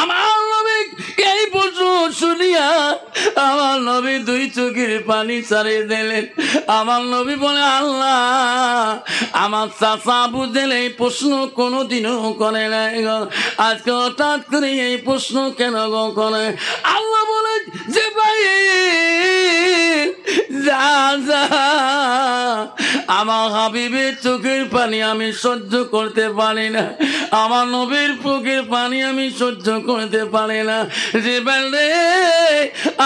আমার নবী এই প্রশ্ন শুনিয়া আমার নবী দুই চোখের পানি ছাড়িয়ে দিলেন। আমার নবী বলে, আল্লাহ, আমার চাচা আবু জেহেল এই প্রশ্ন কোনোদিনও করে নাই গো, আজকে হঠাৎ করে এই প্রশ্ন কেন গো করে? আল্লাহ বলে যে ভাই যা যা, আমার হাবিবের চোখের পানি আমি সহ্য করতে পারি না, আমার নবীর চোখের পানি আমি সহ্য করতে পারি না। যে বলবে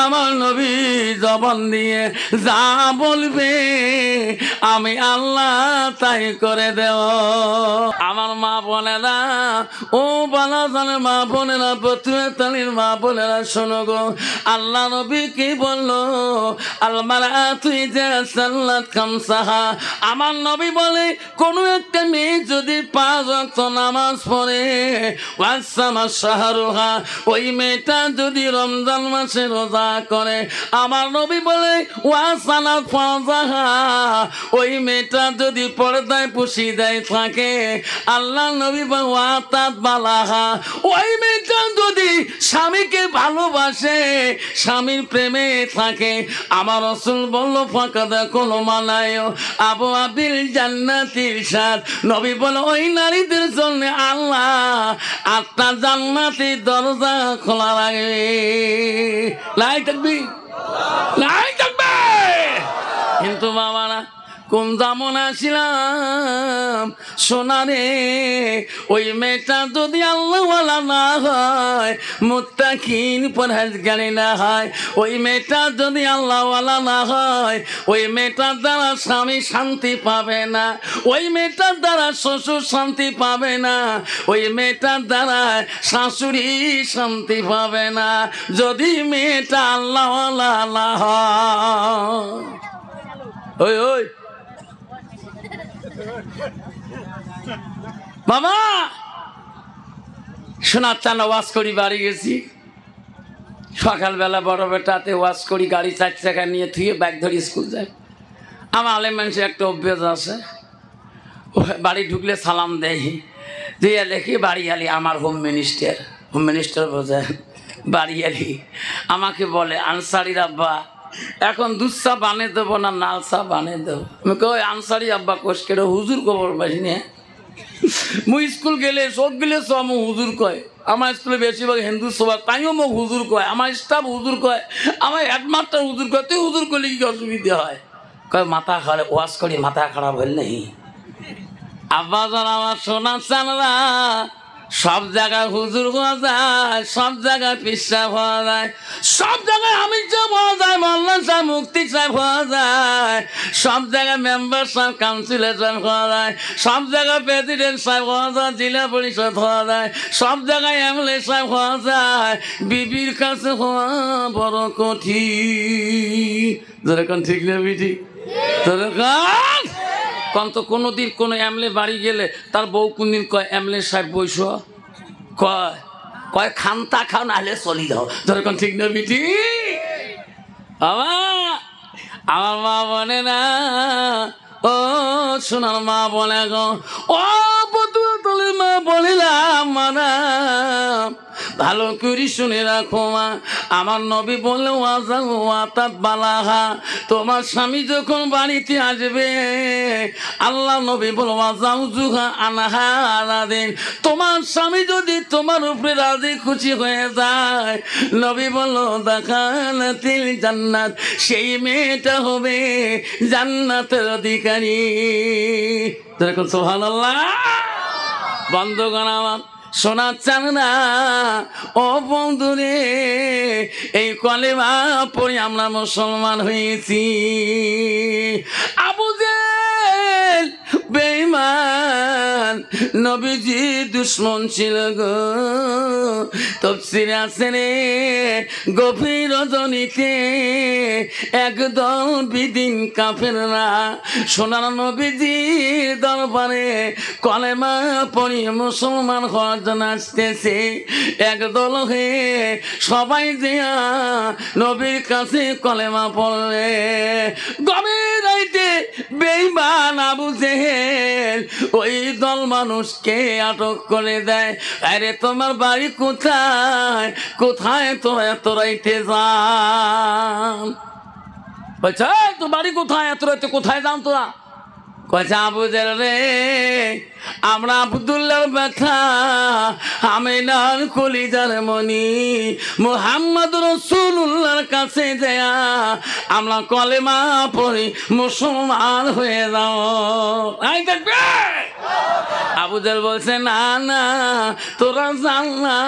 আমার নবী জবান দিয়ে যা বলবে আমি আল্লাহ তাই করে দেও। আমার মা বোনেরা, ও বালাজানের মা বোনেরা, বতুয়াতালির মা বোনেরা, শোনো গো, আল্লাহ নবী কি বললো? আমার নবী বলে, কোন একটা মেয়ে যদি 5 ওয়াক্ত নামাজ পড়ে, ওই মেয়েটা যদি রমজান মাসে রোজা করে, আমার নবী বলে ওই মেয়েটা যদি পর্দায় পুশিদায় থাকে, আল্লাহ নবী বালাহা, ওই মেয়েটা যদি স্বামীকে ভালোবাসে, স্বামীর প্রেমে থাকে, আমার রাসূল বলল ফাঁকা দেখো মানায় আবু আবিল জান্নাতির সাথ। নবী বলে ওই নারীদের জন্য আল্লাহ 8টা জান্নাতের দরজা খোলা রাখবে। লাই থাকবি, লাই থাকবে। কিন্তু বাবারা, কোন জামন আসিলাম সোনারে, ওই মেয়েটা যদি আল্লাহওয়ালা না হয়, মুত্তাকিন পরহেজগারি না হয়, ওই মেয়েটা যদি আল্লাহওয়ালা না হয়, ওই মেয়েটার দ্বারা স্বামী শান্তি পাবে না, ওই মেয়েটার দ্বারা শ্বশুর শান্তি পাবে না, ওই মেয়েটার দ্বারা শাশুড়ি শান্তি পাবে না, যদি মেয়েটা আল্লাহওয়ালা না হয়। ওই ওই বাবা, শোনার চান ওয়াজ করি বাড়ি গেছি, সকালবেলা বড় বেটাতে ওয়াজ করি, গাড়ি 4 চাকা নিয়ে থুয়ে ব্যাগ ধরে স্কুল যায়। আমার আলেম মানুষের একটা অভ্যাস আছে, বাড়ি ঢুকলে সালাম দেয়, দিয়ে দেখি বাড়ি আলি আমার হোম মিনিস্টার বোঝায়, বাড়ি আলি আমাকে বলে, আনসারির আব্বা এখন দুধ চা বানিয়ে দেবো না লাল চা বানিয়ে দেবো? আমি কই আনসারি আব্বা কোষকে হুজুর খবর পাইনি না, মুই স্কুল গেলে চোখ গেলে সব হুজুর কয়, আমার স্কুলে বেশিরভাগ হিন্দু সভা, তাইও মোক হুজুর কয়, আমার স্টাফ হুজুর কয়, আমার হেডমাস্টার হুজুর কয়, তুই হুজুর করলে কি অসুবিধা হয়? কয় মাথা খারাপ, ওয়াশ করি মাথা খারাপ হইল নেই। আব্বা জান আমার সোনার চানরা, সব জায়গায় হুজুর হওয়া যায়, সব জায়গায় পিসা হওয়া যায়, সব জায়গায় আমির সাহেব হওয়া যায়, মোল্লা সাহেব মুফতি সাহেব হওয়া যায়, সব জায়গায় মেম্বার সাহেব কাউন্সিলর সাহেব হওয়া যায়, সব জায়গায় প্রেসিডেন্ট সাহেব হওয়া যায়, জেলা পরিষদ হওয়া যায়, সব জায়গায় এমএলএ সাহেব হওয়া যায়, বিবির কাছে হওয়া বড় কঠিন। যেরকম ঠিক না বিধি, কম তো কোনোদিন কোনো এমএলএ বাড়ি গেলে তার বউ কোনদিন কয় এমএলএ সাহেব বৈশ, কয় কয় খান্তা খাও না হলে চলি যাও। যেরকম ঠিক না বিটি? আমার মা বলে না, ও সোনার মা বলে গো, ও বতুয়াতলের মা বলিলাম মানা, ভালো করে শুনে রাখো মা, আমার নবী বললে বালাহা, তোমার স্বামী যখন বাড়িতে আসবে, আল্লাহ নবী বলো ওয়াজাউজুহা আনহা রাদিন, তোমার স্বামী যদি তোমার উপরে রাজি খুশি হয়ে যায়, নবী বললো দাখালাতিল জান্নাত, সেই মেয়েটা হবে জান্নাতের অধিকারী। দেখুন সুবহানাল্লাহ। বন্ধুগণ আমার, শোনার চান না ও বন্ধুরে, এই কলেমা পড়ে আমরা মুসলমান হয়েছি। আবু জেহেল বেঈমান, নবীজি দুশ্মন ছিল গো। তাফসীরে আছে রে, গভীর রজনীতে একদল বিদিন কাফেররা সোনার নবীজির দরবারে কলেমা পড়ে মুসলমান হওয়ার জন্য আসতেছে। একদল হয়ে সবাই দিয়া নবীর কাছে কলেমা পড়লে, গভীর রাইতে বেঈমান আবু জেহেল ওই দল মানুষকে আটক করে দেয়। আরে তোমার বাড়ি কোথায়, কোথায় তোরা এত রাইতে যান? বলছে তোর বাড়ি কোথায়, এত রাইতে কোথায় যান তোরা? কয়েছে আবু জেহেল রে, আমরা আব্দুল্লাহর ব্যথা, আমিনার কলিজার মনি মুহাম্মদ রাসূলুল্লাহর কাছে যায় আমরা কলেমা পড়ি মুসলমান হয়ে যাও। আবু জেহেল বলছে না না, তোরা জান না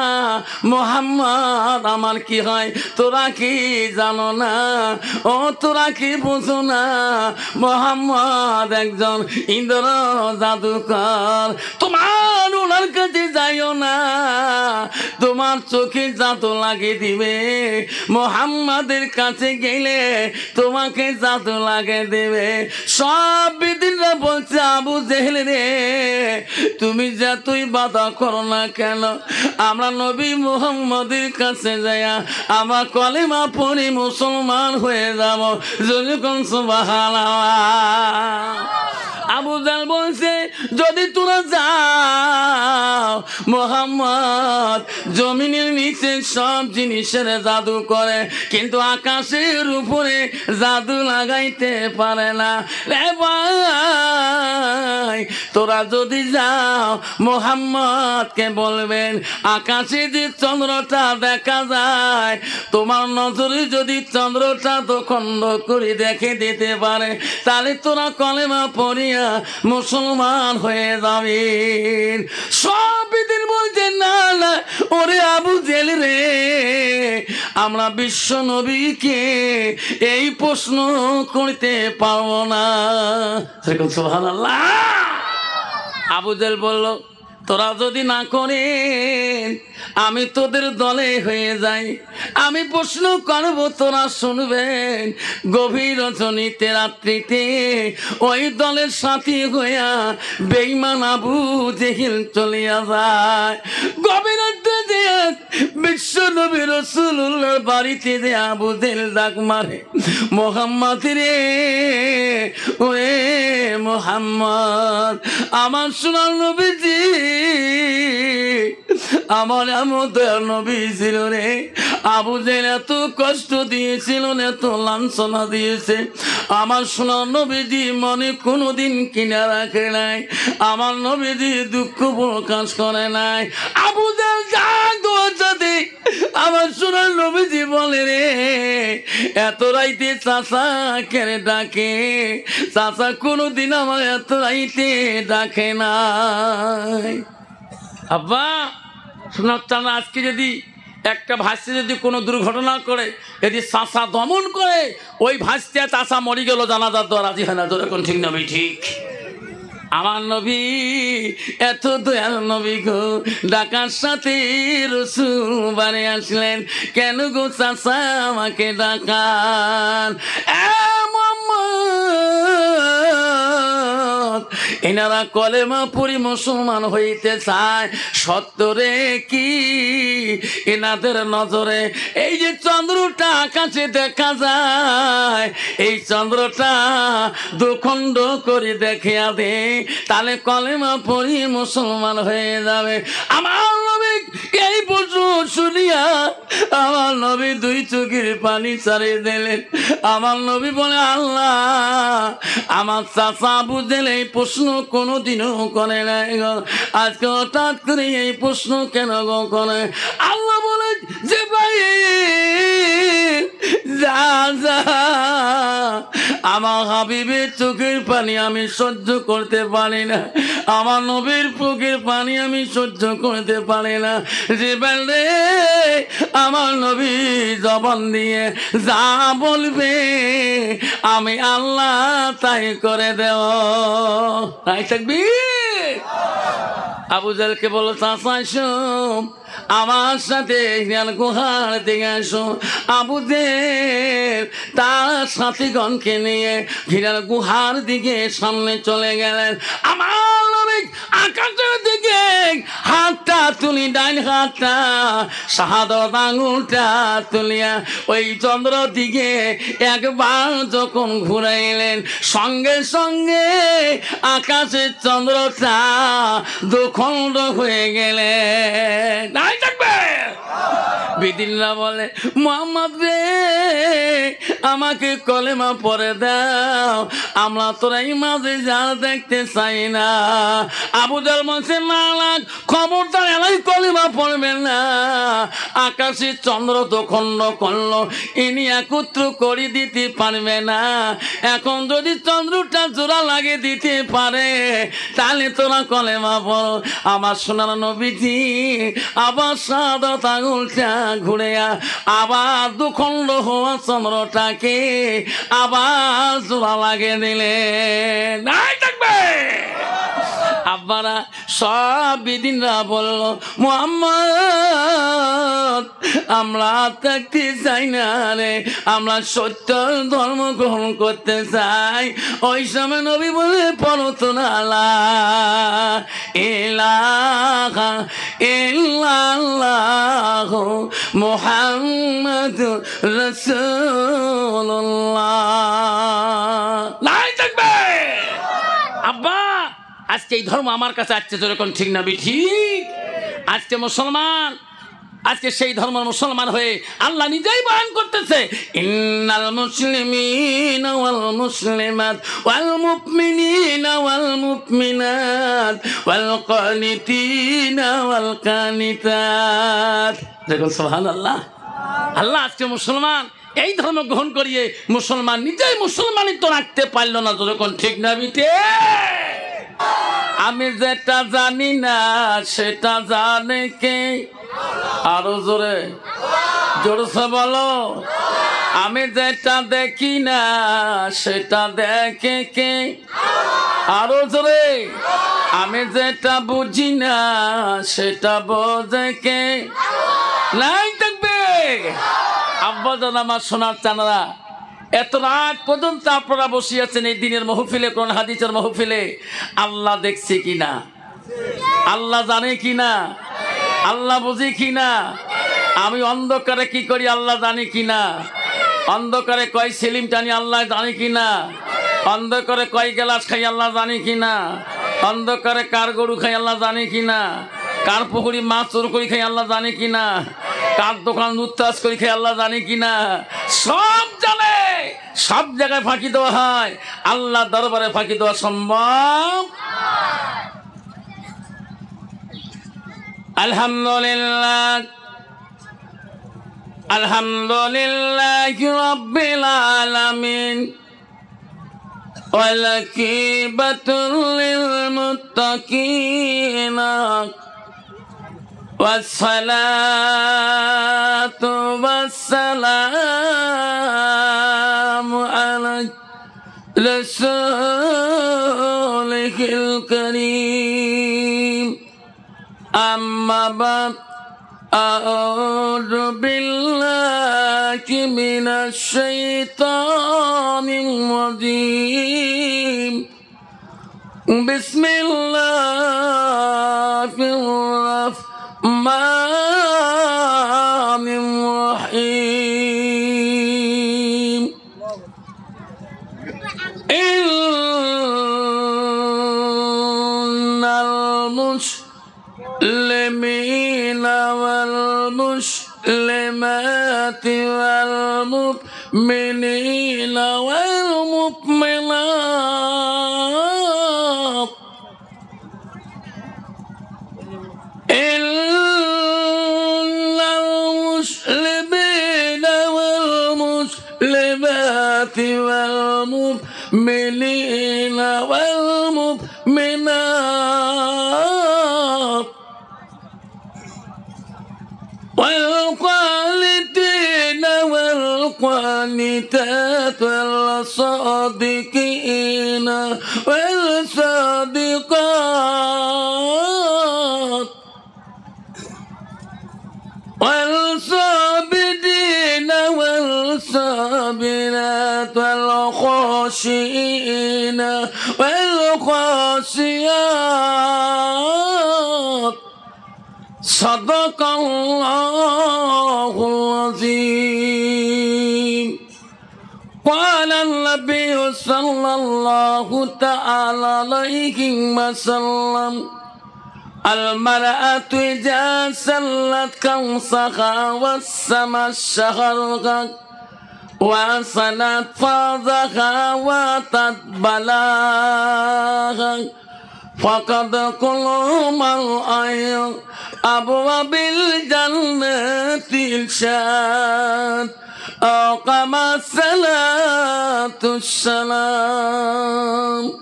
মুহাম্মদ আমার কি হয়, তোরা কি জানো না, ও তোরা কি বুঝো না, মুহাম্মদ একজন ইন্দ্র জাদুকর। তোমার ওনার কাছে যাইও না, তোমার চোখে জাদু লাগিয়ে দিবে। মুহাম্মাদের কাছে গেলে তোমাকে জাদু লাগিয়ে দেবে। সব বিদিনরা বলছে আবু জেহেল রে, তুমি যতই বাধা করো না কেন, আমরা নবী মুহাম্মদের কাছে যাইয়া আমার কলেমা পড়ি মুসলমান হয়ে যাব। যখন সুবহানাল্লাহ। আবু জেহেল বলছে যদি তোরা যাও, মুহাম্মদ জমিনের নিচে সব জিনিসের জাদু করে, কিন্তু আকাশের উপরে জাদু লাগাইতে পারে না। রে ভাই, তোরা যদি যাও মুহাম্মদকে বলবেন আকাশে যে চন্দ্রটা দেখা যায়, তোমার নজরে যদি চন্দ্রটা দখণ্ড করে দেখে দিতে পারে, তাহলে তোরা কলেমা পড়িয়া মুসলমান হয়ে যাবেন। সব দিন বলছে না না, ওরে আবু জেহেল রে, আমরা বিশ্ব নবীকে এই প্রশ্ন করতে পারবো না। সুবহানাল্লাহ। আবু জেহেল বলল তোরা যদি না করেন আমি তোদের দলে হয়ে যাই, আমি প্রশ্ন করব তোরা শুনবেন। গভীর রজনীতে রাত্রিতে ওই দলের সাথী হইয়া বেঈমান আবু জেহেল চলিয়া যায়। গভীর রাত্রে যে বিশ্ব নবী রাসূলুল্লাহর বাড়িতে যে আবু জেহেল ডাক মারে, মুহাম্মদ রে, ওরে মুহাম্মদ, আমার সোনার নবীজি, আমার আমাদের নবী ছিল রে। আবু জেহেল এত কষ্ট দিয়েছিল, এত লাঞ্ছনা দিয়েছে, আমার সোনার নবীজি মনে কোনোদিন কিনা রাখে নাই, আমার নবীজি দুঃখ প্রকাশ করে নাই। আবু জেহেল যাতে আমার সোনার নবীজি বলে রে, এত রাইতে চাচা কেড়ে ডাকে, চাচা কোনোদিন আমার এত রাইতে ডাকে নাই। আব্বা শোনার চান, আজকে যদি একটা ভাস্তি যদি কোনো দুর্ঘটনা করে, যদি চাচা দমন করে, ওই ভাস্তি চাচা মরি গেল, জানাজার তো রাজি হয় না। তোর এখন ঠিক নবী ঠিক। আমার নবী এত দয়াল নবী গো, ডাকার সাথে রাসূল বাড়ি আসলেন, কেন গো চাচা আমাকে ডাকান? এনারা কলেমা পড়ি মুসলমান হইতে চায়, সত্তরে কি এনাদের নজরে এই যে চন্দ্রটা আকাশে দেখা যায়, এই চন্দ্রটা দুখণ্ড করে দেখে দে, তাহলে কলেমা পড়ি মুসলমান হয়ে যাবে। আমার নবী এই প্রশ্ন শুনিয়া আমার নবী দুই চোখের পানি ছাড়িয়ে দিলেন। আমার নবী বলে, আল্লাহ, আমার চাচা আবু জেহেল এই প্রশ্ন কোনোদিনও করে নাই গো, আজকে হঠাৎ করে এই প্রশ্ন কেন গো করে? আল্লাহ বলে যে ভাই যা যা, আমার হাবিবের চোখের পানি আমি সহ্য করতে পারি না, আমার নবীর চোখের পানি আমি সহ্য করতে পারি না। যে বলবে আমার নবী জবান দিয়ে যা বলবে আমি আল্লাহ তাই করে দেও। তাই থাকবি। আবু জেহেলকে বলো, চাচা এসো আমার সাথে হিরান গুহার দিকে আসো। আবু জেহেল তার সাথীগণকে নিয়ে হিরান গুহার দিকে সামনে চলে গেলেন। আমার নবী আকাশের দিকে হাতটা তুলি, ডাইন হাতটা শাহাদাত আঙুলটা তুলিয়া ওই চন্দ্র দিকে একবার যখন ঘুরাইলেন, সঙ্গে সঙ্গে আকাশের চন্দ্রটা দুখণ্ড হয়ে গেলে। নাই থাকবে বিদিনরা বলে, মোহাম্মদ রে আমাকে কলেমা পড়ে দাও, আমরা তোরা এই মাঝে যা দেখতে চাই না। আবু জাহল বলছে, না খবরদার এলাই কলেমা পড়বেন না, আকাশে চন্দ্র তো খণ্ড করলো, ইনি একত্র করে দিতে পারবে না। এখন যদি চন্দ্রটা জোড়া লাগে দিতে পারে তাহলে তোরা কলেমা পড়ো। আমার সোনার নবীজি আবার শাহাদাত আঙুলটা ঘুরে আবার দুখণ্ড হওয়া চন্দ্রটাকে আবার জোড়া লাগে দিলে। নাই থাকবে আব্বারা সব বিদিনরা বলল, মুহাম্মদ আমরা থাকতে চাই না রে, আমরা সত্য ধর্ম গ্রহণ করতে চাই। ওই সময় নবী বলে, পড়ো তো না লা ইলাহা ইল্লাল্লাহু মুহাম্মাদুর রাসূলুল্লাহ। নাই থাকবে আব্বা আজকে এই ধর্ম আমার কাছে আসছে, যেরকম ঠিক না ঠিক? আজকে মুসলমান, আজকে সেই ধর্ম মুসলমান হয়ে আল্লাহ নিজেই বয়ান করতেছে, ইন্নাল মুসলিমিনা ওয়াল মুসলিমাত ওয়াল মুমিনিনা ওয়াল মুমিনাত ওয়াল কানিতিনা ওয়াল কানিতাত। দেখুন সুবহানাল্লাহ। আল্লাহ আজকে মুসলমান এই ধর্ম গ্রহণ করিয়ে মুসলমান নিজেই মুসলমানিত্ব রাখতে পারল না, যেরকম ঠিক না বিটে? আমি যেটা জানি না সেটা জানে কে? আরো জোরে জোরসে বলো। আমি যেটা দেখি না সেটা দেখে কে? আরো জোরে। আমি যেটা বুঝি না সেটা বোঝে কে? নাই থাকবে আব্বা জান আমার সোনার চানারা, এত রাত পর্যন্ত আপনারা বসিয়েছেন এই দিনের মহফিলে, কোন হাদিসের মহফিলে। আল্লাহ দেখছে কিনা, আল্লাহ জানে কিনা, আল্লাহ বুঝি কিনা, আমি অন্ধকারে কি করি আল্লাহ জানি কিনা, অন্ধকারে কয় সেলিম টানি আল্লাহ জানি কিনা, অন্ধকারে কয় গ্লাস খাই আল্লাহ জানি কিনা, অন্ধকারে কার গরু খাই আল্লাহ জানি কিনা, কার পুকুরি মাছ চোর করি খাই আল্লাহ জানি কিনা, কার দোকান লুটতাস করি খাই আল্লাহ জানি কিনা, সব জানে। সব জায়গায় ফাঁকি দেওয়া হয়, আল্লাহ দরবারে ফাঁকি দেওয়া সম্ভব? আলহামদুলিল্লাহ আলহামদুলিল্লাহ রাব্বিল আলামিন ওয়াল আকিবাতুল লিল মুত্তাকিন والصلاة والسلام على رسوله الكريم أما بعد أعوذ بالله من الشيطان الرجيم بسم الله الرحمن الرحيم إن المسلمين والمسلمات والمؤمنين والمؤمنات والمؤمنين والمؤمنات والقانتين والقانتات والصادقين والصادقات والصابرين والصابرات والخاشعين والخاشعات আয়াত সাদাকাল্লাহুল আযীম قال النبي صلى الله تعالى عليه وسلم المرأة إذا سلت كوسها والسماء شهرها وصلت فرجها واتت بلاغها فقد كل مرء أبواب الجنة الشاد أقام الصلاة السلام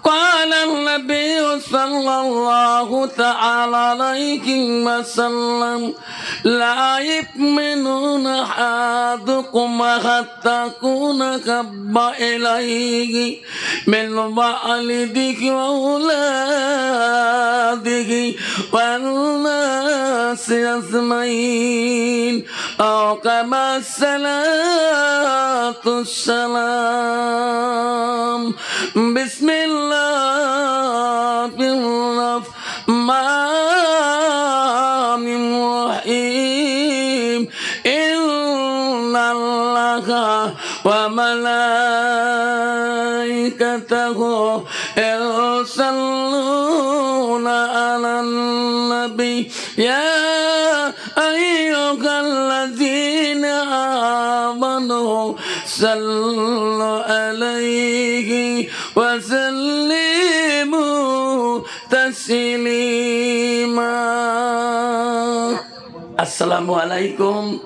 قال النبي صلى الله تعالى عليه وسلم لا يؤمنون أحدكم حتى يكون أحب إليه من والده وأولاده والناس أجمعين أو كما الصلاة السلام بسم الله الرحمن الرحيم إن الله وملائكته يصلون على النبي يا أيها الذين آمنوا صلوا عليه وسلموا تسليما السلام عليكم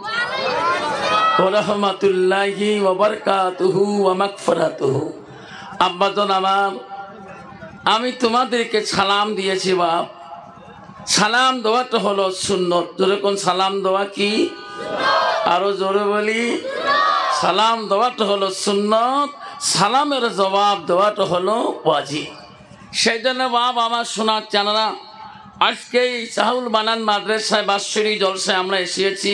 ورحمة الله وبركاته ومغفرته আব্বাজন আমার আমি তোমাদেরকে সালাম দিয়েছি বাপ সালাম দেওয়াটা হলো সুন্নত যেরকম সালাম দেওয়া কি আরো জোরে বলি সালাম দেওয়াটা হলো সুন্নত সালামের জবাব দেওয়াটা হলো ওয়াজিব সেই জন্য বাপ আমার শোনার জানারা আজকে সাহুল বানান মাদ্রাসায় বাৎসরিক জলসায় আমরা এসেছি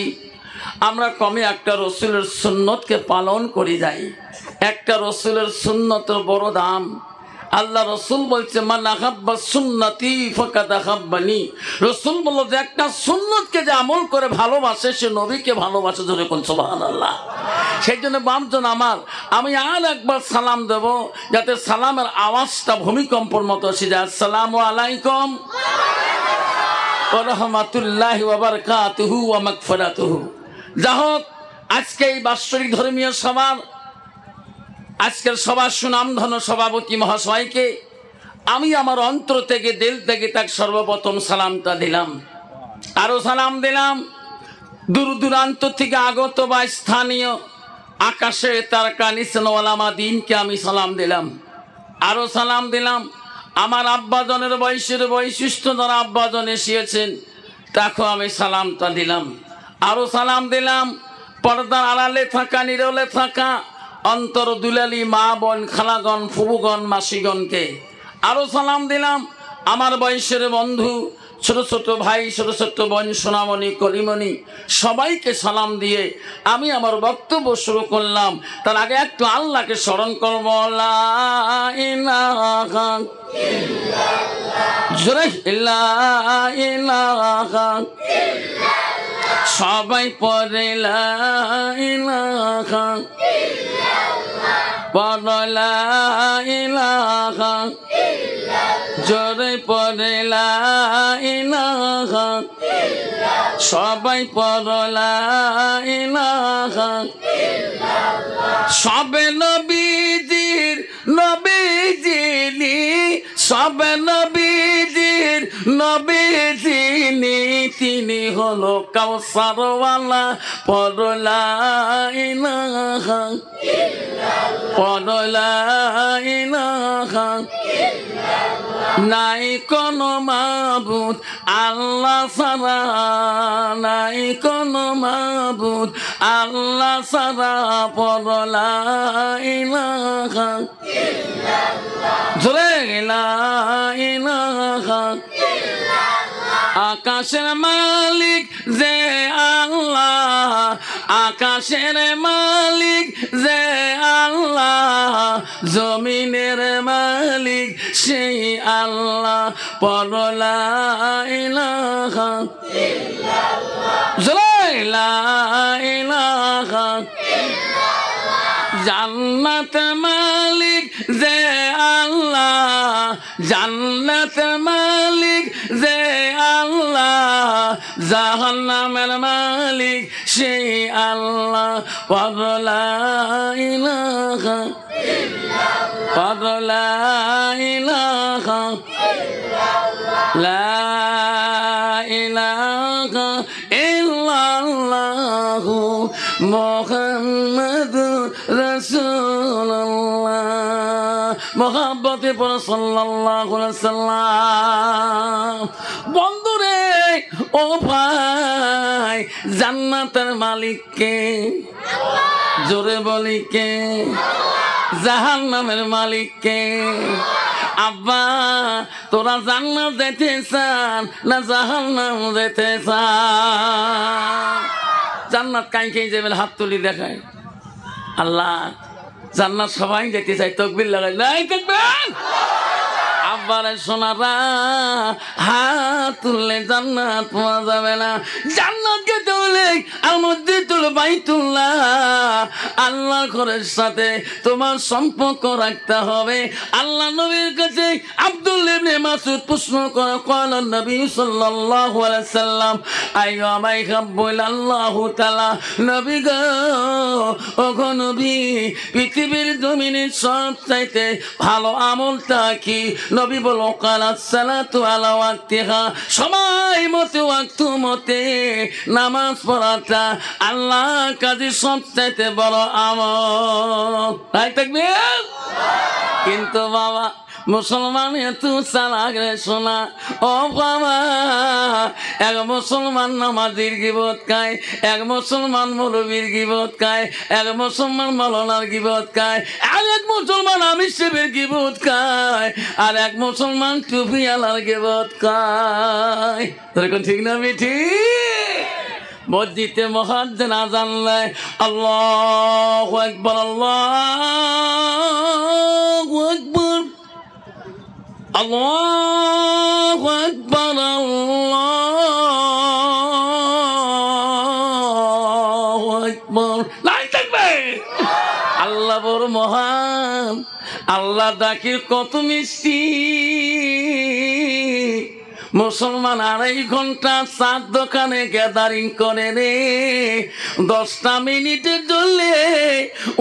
আমরা কমে একটা রসুলের সুন্নতকে পালন করে যাই একটা রসুলের সুন্নতের বড় দাম আল্লাহ রসুল বলছে মান আহাব্বা সুন্নতি ফাকাদ আহাব্বানি রসুল বলল যে একটা সুন্নতকে যে আমল করে ভালোবাসে সে নবীকে ভালোবাসে ধরে কোন সুবহানাল্লাহ সেই জন্য বাপজন আমার আমি আর একবার সালাম দেব যাতে সালামের আওয়াজটা ভূমিকম্পর মতো এসে যায় আসসালামু আলাইকুম ওয়া রাহমাতুল্লাহি ওয়া বারাকাতুহু ওয়া মাগফিরাতুহু যা হোক আজকে এই বাৎসরিক ধর্মীয় সভার আজকের সবার সুনামধন্য সভাপতি মহাশয়কে আমি আমার অন্তর থেকে দিল থেকে তাকে সর্বপ্রথম সালামটা দিলাম আরো সালাম দিলাম দূর দূরান্ত থেকে আগত বা স্থানীয় আকাশে তারকা নিশান ওলামা দিনকে আমি সালাম দিলাম আরো সালাম দিলাম আমার আব্বাজনের বয়সের বৈশিষ্ট্য যারা আব্বাজন এসেছেন তাকে আমি সালামটা দিলাম আরো সালাম দিলাম পর্দার আড়ালে থাকা নীরলে থাকা অন্তর দুলালি মা বোন খালাগণ ফুবুগণ মাসিগণকে আরো সালাম দিলাম আমার বয়সের বন্ধু ছোট ছোট ভাই ছোট ছোট বোন সোনামণি কলিমণি সবাইকে সালাম দিয়ে আমি আমার বক্তব্য শুরু করলাম তার আগে একটু আল্লাহকে স্মরণ করব লা ইলাহা ইল্লাল্লাহ জোরে লা ইলাহা ইল্লাল্লাহ সবাই পড়ে লা ইলাহা ইল্লাল্লাহ লা ইলাহা ইল্লাল্লাহ জোরে পড়ে লা ইলাহা ইল্লাল্লাহ সবাই পড়ে লা ইলাহা ইল্লাল্লাহ সবে নবীজির নবীজিনি সবে নবীজির নবীজিনি তিনি হলো কাউসারওয়ালা পড়ে লা ইলাহা ইল্লাল্লাহ পড়ে লা ইলাহা ইল্লাল্লাহ নাই কোনো মাবুদ আল্লাহ ছাড়া নাই কোনো মাবুদ আল্লাহ ছাড়া পড়ে লা ইলাহা ইল্লাল্লাহ জোরে লা ইলাহা ইল্লাল্লাহ আকাশের মালিক যে আল্লাহ আকাশের মালিক যে আল্লাহ, জমিনের মালিক সেই আল্লাহ। পড়ো লা ইলাহা ইল্লাল্লাহ, লা ইলাহা ইল্লাল্লাহ। জান্নাত মালিক যে আল্লাহ, জান্নাত মালিক যে আল্লাহ, জাহান্নামের মালিক সেই আল্লাহ। পড়ো লা ইলাহা ইল্লাল্লাহ, পড়ো লা ইলাহা ইল্লাল্লাহ, লা ইলাহা ইল্লাল্লাহু মুহাম্মাদুর রাসূলুল্লাহ। মুহাব্বতে পড়ো সাল্লাল্লাহু আলাইহি সাল্লাম। বন্ধুরে ও ভাই, জান্নাতের মালিক কে? জোরে বলি কে? জাহান্নামের মালিক কে? আব্বা, তোরা জান্নাত যেতে চান না জাহান্নাম যেতে চান? জান্নাত কাই কে যাবেন? হাত তুলি দেখায়। আল্লাহ, জান্নাত সবাই যেতে চাই, তাকবীর লাগাই। নাই দেখবেন আব্বারে সোনারা, হাত তুললে জান্নাত পাওয়া যাবে না। জান্নাত যেতে হলে আর মধ্যে তুল বাইতুল্লাহ, আল্লাহর ঘরের সাথে তোমার সম্পর্ক রাখতে হবে। আল্লাহ নবীর কাছে আব্দুল্লাহ ইবনে মাসউদ প্রশ্ন করে, ক্বালা নবী সাল্লাল্লাহু আলাইহি সাল্লাম আইয়ু মাই হাব্বুল আল্লাহু তাআলা। নবী গো, ওগো নবী, পৃথিবীর জমিনে সবচাইতে ভালো আমলটা কি? নবী বলো, কালাত সালাতু আলা ওয়াক্তিহা, সময় মতে ওয়াক্ত মতে নামাজ পড়াটা আল্লাহ কাজে সবচাইতে বড় আমল। তাই তাকবীর। কিন্তু বাবা, মুসলমান এত চালাক রে শোনা। ও বাবা, এক মুসলমান নামাজির গিবত খায়, এক মুসলমান মৌলবীর গিবত খায়, এক মুসলমান মৌলানার গিবত খায়, আর এক মুসলমান আমির সাহেবের গিবত খায়, আর এক মুসলমান টুপিওয়ালার গিবত খায়। এরকম ঠিক না বেঠি? মসজিদে মুয়াজ্জিন আযান দেয়, আল্লাহু আকবার, আল্লাহু আকবার, আল্লাহু আকবার, আল্লাহু আকবার। নাই থাকবে। আল্লাহ বড় মহান, আল্লাহ ডাকির কত মিষ্টি। মুসলমান 2.5 ঘন্টা চার দোকানে গ্যাদারিং করে রে, 10টা মিনিটের জন্য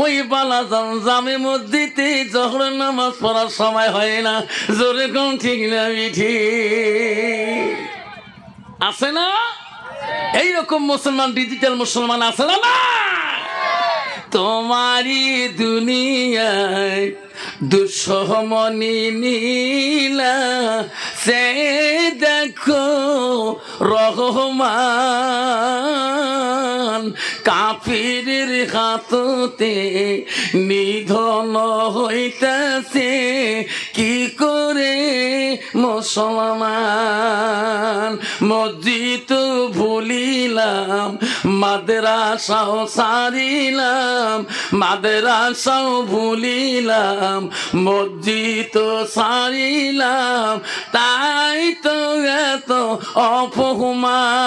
ওই বালাজান জামে মসজিদে জোহরের নামাজ পড়ার সময় হয় না। জোরে কোন ঠিক না মিঠি? আছে না এইরকম মুসলমান? ডিজিটাল মুসলমান আছে না? তোমারি দুনিয়ায় দুঃসমনি নীলা সে দেখো রহমান, কাফিরের হাততে নিধন হইতেছে কি করে মুসলমান। মসজিদ ভুলিলাম, মাদ্রাসাও সারিলাম, মাদ্রাসাও ভুলিলাম, মসজিদ সারিলাম, তাই তো এত অপমান।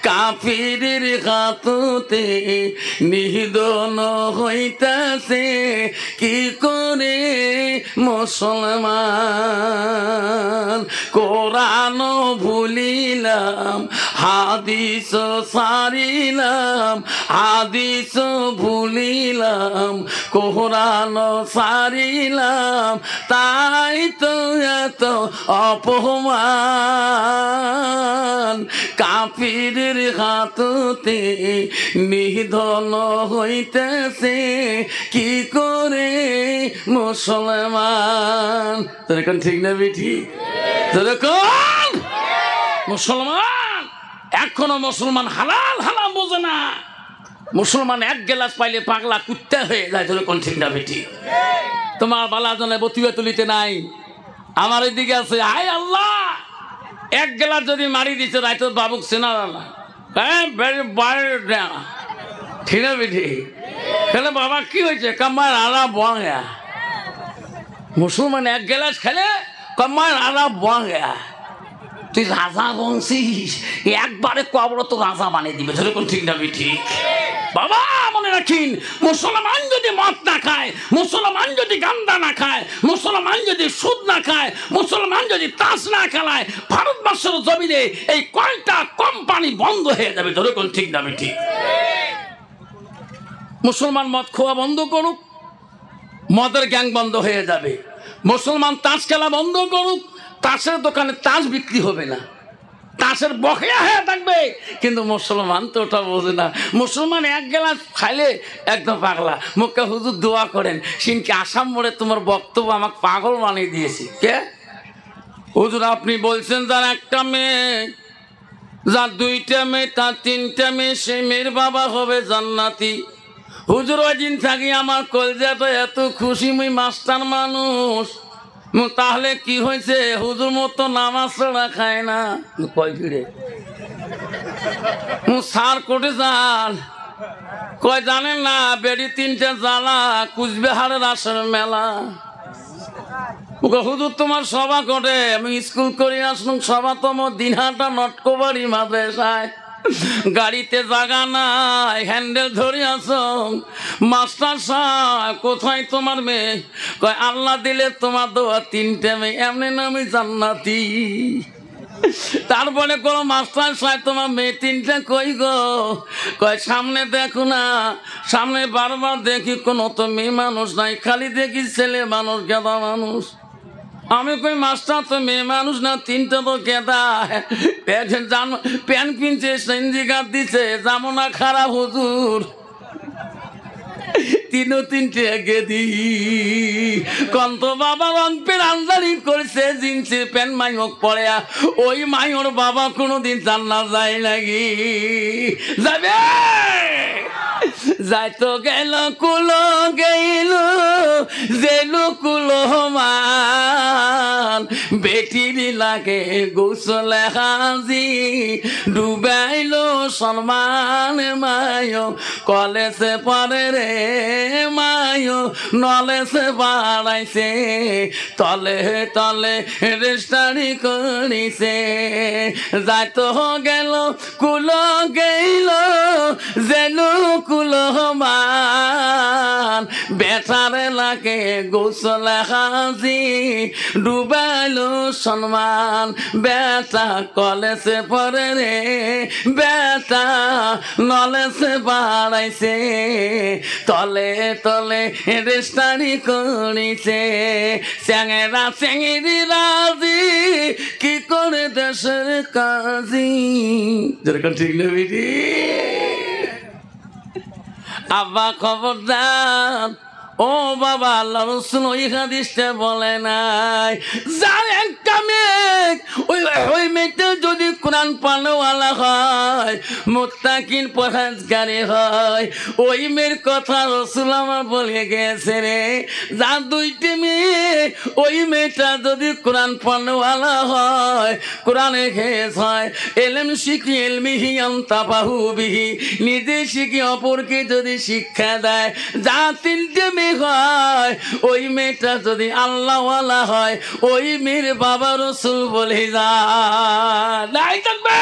কাফিরের হাততে নিধন হইতেছে কি করে মুসলমান। কোরআন ভুলিলাম, হাদিস সারিলাম, হাদিস ভুলিলাম, কোরআন সারিলাম, তাই তো এত অপমান। কাফিরের হাততে নিধন হইতেছে কি করে মুসলমান। তোর ঠিক না বেঠি? তোর মুসলমান এখনো মুসলমান হালাল হারাম বোঝে না। মুসলমান 1 গ্লাস পাইলে পাগলা কুত্তা হয়ে যায়। তোর কোন ঠিক না বেঠি? তোমার বালাজনে বতুয়া তুলিতে নাই, আমার এদিকে আছে। হায় আল্লাহ, 1 গ্লাস যদি মারি দিছে রায় তোর বাবুক চেনা না। হ্যাঁ ঠিক না বেঠি কেন বাবা কি হয়েছে কামার আলা বয়া মুসলমান এক গ্লাস খেলে কামার আলা বয়া তুই রাজা বংশীস একবারে কবর তো রাজা বানিয়ে দিবে যেরকম ঠিক না বেঠি বাবা মনে রাখিন মুসলমান যদি মদ না খায় মুসলমান যদি গান্দা না খায় মুসলমান যদি সুদ না খায় মুসলমান যদি তাস না খেলায় ভারতবর্ষের জমিনে এই কয়টা কোম্পানি বন্ধ হয়ে যাবে যেরকম ঠিক না বেঠি মুসলমান মদ খাওয়া বন্ধ করুক মদের গ্যাং বন্ধ হয়ে যাবে মুসলমান তাস খেলা বন্ধ করুক তাসের দোকানে তাস বিক্রি হবে না তাসের বকেয়া হয়ে থাকবে কিন্তু মুসলমান তো ওটা বোঝে না মুসলমান এক গ্লাস খাইলে একদম পাগলা মুখে হুজুর দোয়া করেন সিনকে আসাম মোড়ে তোমার বক্তব্য আমাকে পাগল বানিয়ে দিয়েছে কে হুজুর আপনি বলছেন যার একটা মেয়ে যার দুইটা মেয়ে তার তিনটা মেয়ে সেই মেয়ের বাবা হবে জান্নাতি হুজুর ওই দিন থাকি আমার কলজাটা এত খুশি মুই মাস্টার মানুষ তাহলে কি হয়েছে হুজুর মতো নামাজ ছাড়া খায় না কয় ফিরে সার কোটে যান কয় জানেন না বেড়ি তিনটে জ্বালা কুচবিহারের আসর মেলা হুজুর তোমার সভা করে আমি স্কুল করে আসলাম সভা তোমার দিনহাটা নটকোবাড়ি মাদ্রাসায় গাড়িতে জায়গা নাই হ্যান্ডেল ধরে আসো মাস্টার সাহেব কোথায় তোমার মেয়ে কয় আল্লাহ দিলে তোমার দোয়া তিনটে মেয়ে এমনি নামই জান্নাতি তারপরে কোনো মাস্টার সাহেব তোমার মেয়ে তিনটে কই গো কয় সামনে দেখো না সামনে বারবার দেখি কোনো তো মেয়ে মানুষ নাই খালি দেখি ছেলে মানুষ গেদা মানুষ আমি কই মাস্টার তো মেয়ে মানুষ না তিনটা তো গেদা প্যান্ট কিনছে সেঞ্জি গাছ দিছে যাবো না খারাপ হুজুর তিনটে গেদি কন্ত বাবা রং পেন আমদানি করছে জিন্সের প্যান্ট মাইক পড়ে ওই মাইওর বাবা কোনোদিন জান্নাত যায় নাকি যাবে যাইতো গেল কুলো গেল জেলু কুলো মান বেটির লাগে গোসল হাজি ডুবাইলো সম্মান মায়ো কলেজে পরে রে মায়ো নলেজে বাড়াইছে তলে তলে রেস্টারি করিছে যাইতো গেল কুলো গেল জেলু কুলহমান বেচারে লাগে গোসল হাজি ডুবাইলো সম্মান বেটা কলেজে পড়ে রে বেটা নলেজে বাড়াইছে তলে তলে রেস্টারি করিছে চ্যাংরা চ্যাংরি রাজি কি করে দেশের কাজী যেরকম ঠিক না বেটি আব্বা খবরদার ও বাবা আল্লাহ রসুল ওই হাদিসটা বলে নাই যার একটা মেয়ে ওই মেয়েটা যদি কোরআন পালওয়ালা হয় মুত্তাকিন পরহেজগারি হয় ওই মেয়ের কথা রসুল আমার বলে গেছে রে যার দুইটি মেয়ে ওই মেয়েটা যদি কোরআন পালওয়ালা হয় কোরআনে খেস হয় এলেম শিখি এলমিহি আন্তাবাহু বিহি নিজে শিখি অপরকে যদি শিক্ষা দেয় যা তিনটে মেয়ে হয় ওই মেয়েটা যদি আল্লাহওয়ালা হয় ওই মেয়ের বাবা রসুল বলে যায় নাই থাকবে